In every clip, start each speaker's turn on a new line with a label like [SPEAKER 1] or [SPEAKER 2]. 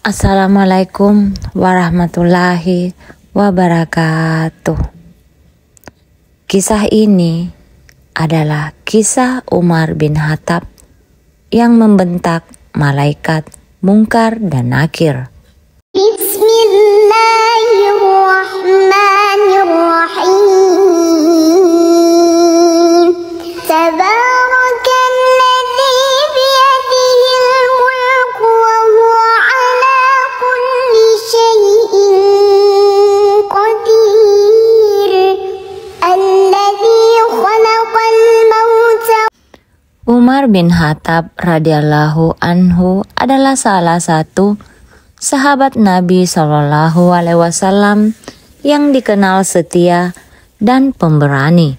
[SPEAKER 1] Assalamualaikum warahmatullahi wabarakatuh. Kisah ini adalah kisah Umar bin Khattab yang membentak malaikat Munkar dan Nakir.
[SPEAKER 2] Bismillahirrahmanirrahim. Tabarakalladzi biyadihil mulku wa huwa ala kulli syai'in qadir. Alladzi khalaqal mauta.
[SPEAKER 1] Umar bin Khattab radhiyallahu anhu adalah salah satu sahabat Nabi Shallallahu Alaihi Wasallam yang dikenal setia dan pemberani.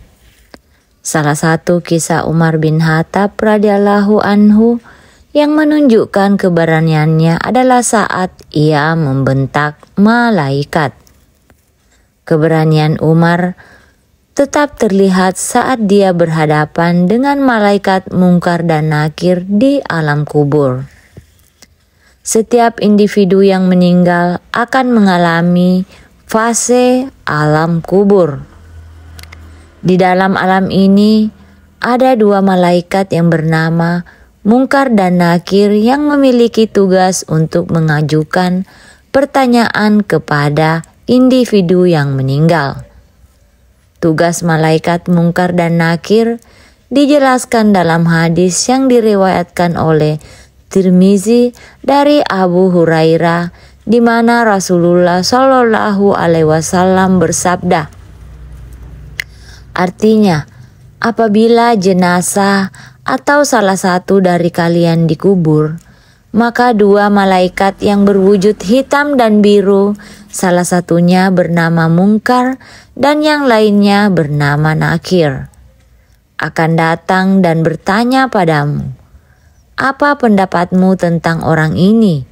[SPEAKER 1] Salah satu kisah Umar bin Khattab radhiyallahu anhu yang menunjukkan keberaniannya adalah saat ia membentak malaikat. Keberanian Umar tetap terlihat saat dia berhadapan dengan malaikat Munkar dan Nakir di alam kubur. Setiap individu yang meninggal akan mengalami fase alam kubur. Di dalam alam ini ada dua malaikat yang bernama Munkar dan Nakir yang memiliki tugas untuk mengajukan pertanyaan kepada individu yang meninggal. Tugas malaikat Munkar dan Nakir dijelaskan dalam hadis yang diriwayatkan oleh Tirmizi dari Abu Hurairah, di mana Rasulullah Shallallahu Alaihi Wasallam bersabda, artinya, apabila jenazah atau salah satu dari kalian dikubur, maka dua malaikat yang berwujud hitam dan biru, salah satunya bernama Munkar dan yang lainnya bernama Nakir, akan datang dan bertanya padamu, apa pendapatmu tentang orang ini?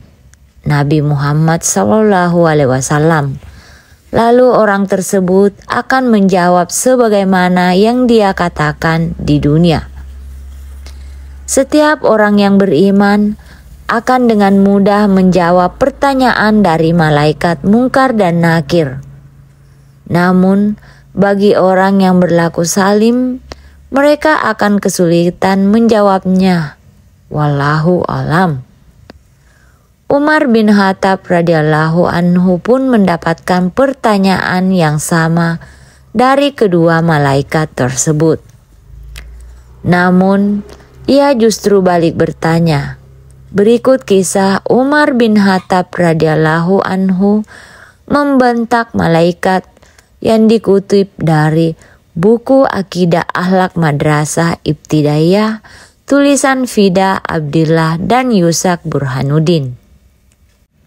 [SPEAKER 1] Nabi Muhammad Sallallahu Alaihi Wasallam. Lalu orang tersebut akan menjawab sebagaimana yang dia katakan di dunia. Setiap orang yang beriman akan dengan mudah menjawab pertanyaan dari malaikat Munkar dan Nakir. Namun, bagi orang yang berlaku salim, mereka akan kesulitan menjawabnya. Wallahu alam. Umar bin Khattab radhiyallahu anhu pun mendapatkan pertanyaan yang sama dari kedua malaikat tersebut. Namun, ia justru balik bertanya. Berikut kisah Umar bin Khattab radhiyallahu anhu membentak malaikat yang dikutip dari buku Akidah Akhlak Madrasah Ibtidaiyah tulisan Fida Abdillah dan Yusak Burhanuddin.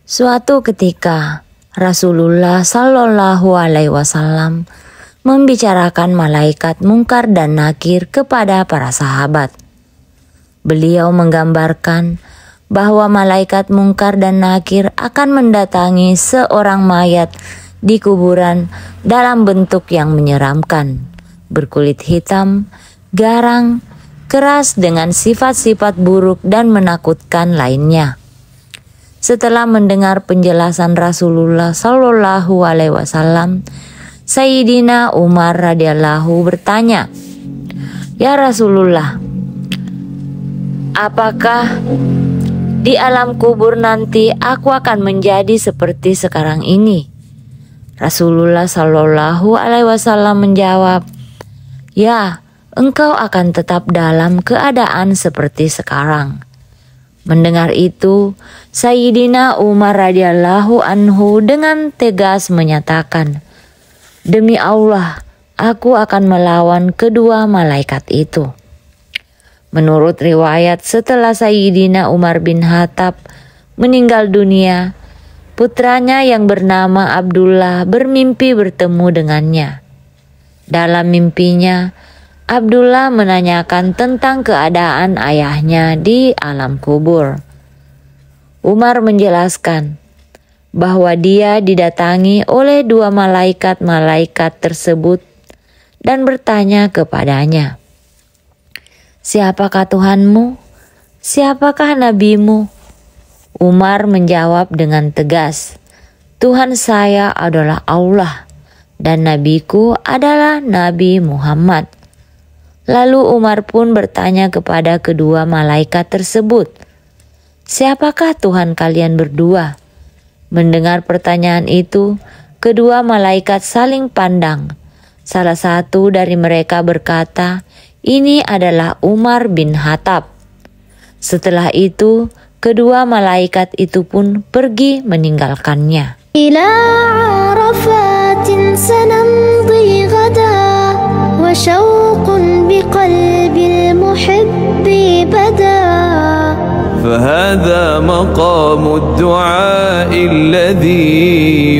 [SPEAKER 1] Suatu ketika Rasulullah Shallallahu Alaihi Wasallam membicarakan malaikat Munkar dan Nakir kepada para sahabat. Beliau menggambarkan bahwa malaikat Munkar dan Nakir akan mendatangi seorang mayat di kuburan dalam bentuk yang menyeramkan, berkulit hitam, garang, keras dengan sifat-sifat buruk dan menakutkan lainnya. Setelah mendengar penjelasan Rasulullah Shallallahu Alaihi Wasallam, Sayyidina Umar radhiyallahu bertanya, "Ya Rasulullah, apakah di alam kubur nanti aku akan menjadi seperti sekarang ini?" Rasulullah Shallallahu Alaihi Wasallam menjawab, "Ya, engkau akan tetap dalam keadaan seperti sekarang." Mendengar itu, Sayyidina Umar radhiyallahu anhu dengan tegas menyatakan, "Demi Allah, aku akan melawan kedua malaikat itu." Menurut riwayat, setelah Sayyidina Umar bin Khattab meninggal dunia, putranya yang bernama Abdullah bermimpi bertemu dengannya. Dalam mimpinya, Abdullah menanyakan tentang keadaan ayahnya di alam kubur. Umar menjelaskan bahwa dia didatangi oleh dua malaikat tersebut dan bertanya kepadanya, "Siapakah Tuhanmu? Siapakah nabimu?" Umar menjawab dengan tegas, "Tuhan saya adalah Allah dan nabiku adalah Nabi Muhammad." Lalu Umar pun bertanya kepada kedua malaikat tersebut, "Siapakah Tuhan kalian berdua?" Mendengar pertanyaan itu, kedua malaikat saling pandang. Salah satu dari mereka berkata, "Ini adalah Umar bin Khattab." Setelah itu, kedua malaikat itu pun pergi meninggalkannya.
[SPEAKER 2] إلى عرفات سنمضي غدا وشوق بقلب المحب بدا
[SPEAKER 3] فهذا مقام الدعاء الذي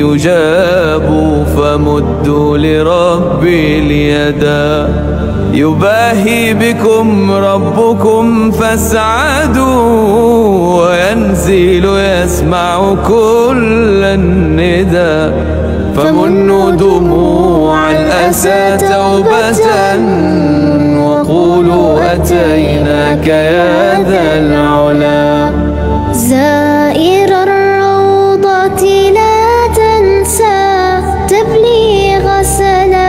[SPEAKER 3] يجاب فمدوا لربي اليدا يباهي بكم ربكم فاسعدوا وينزل يسمع كل الندى فمنوا دموع الأسى توبة وقولوا أتيناك يا ذا العلا
[SPEAKER 2] زائر الروضة لا تنسى تبليغ سلامي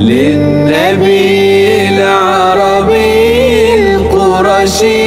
[SPEAKER 3] للنبي العربي القرشي